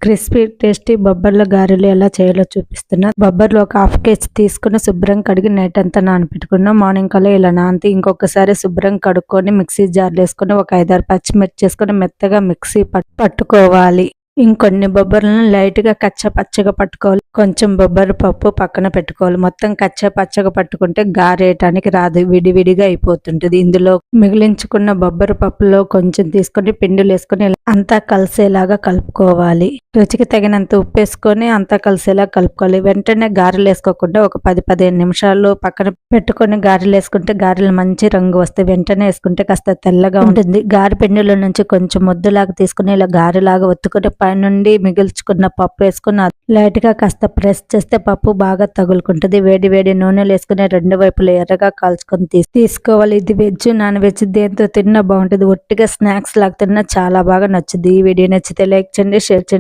Crispy tasty బొబ్బర్ల గారెలు ఎలా చేయాలో చూపిస్తున్నా. బొబ్బర్లు ఒక హాఫ్ కేజీ తీసుకుని శుభ్రం కడిగి నైట్ అంతా నానబెట్టుకున్నాం. మార్నింగ్ కల్లా ఇలా నానితే ఇంకొకసారి శుభ్రం కడుక్కొని మిక్సీ జార్లో వేసుకొని ఒక 5-6 పచ్చిమిర్చి వేసుకొని మెత్తగా మిక్సీ పట్టుకోవాలి. ఇంకొన్ని బొబ్బర్లను లైట్గా కచ్చా పచ్చగా పట్టుకోవాలి. కొంచెం బొబ్బరి పప్పు పక్కన పెట్టుకోవాలి. మొత్తం కచ్చా పచ్చగా పట్టుకుంటే గారేయటానికి రాదు, విడివిడిగా అయిపోతుంటుంది. ఇందులో మిగిలించుకున్న బొబ్బరి పప్పులో కొంచెం తీసుకొని పిండిలు వేసుకొని అంతా కలిసేలాగా కలుపుకోవాలి. రుచికి తగినంత ఉప్పు వేసుకొని అంతా కలిసేలా కలుపుకోవాలి. వెంటనే గారెలు వేసుకోకుండా ఒక 10-15 నిమిషాలు పక్కన పెట్టుకొని గారెలు వేసుకుంటే గారెలు మంచి రంగు వస్తాయి. వెంటనే వేసుకుంటే కాస్త తెల్లగా ఉంటుంది. గారె పిండిలో నుంచి కొంచెం ముద్దలాగా తీసుకుని ఇలా గారెలాగా ఒత్తుకొని పైనుండి మిగిల్చుకున్న పప్పు వేసుకుని లైట్ గా కాస్త ప్రెస్ చేస్తే పప్పు బాగా తగులుకుంటుంది. వేడి వేడి నూనెలు వేసుకుని 2 వైపులు ఎర్రగా కాల్చుకొని తీసుకోవాలి. ఇది వెజ్ నాన్ వెజ్ దేంతో తిన్నా బాగుంటుంది. ఒట్టిగా స్నాక్స్ లాగా తిన్నా చాలా బాగా నచ్చుద్ది. ఈ వీడియో నచ్చితే లైక్ చేయండి, షేర్ చేయండి.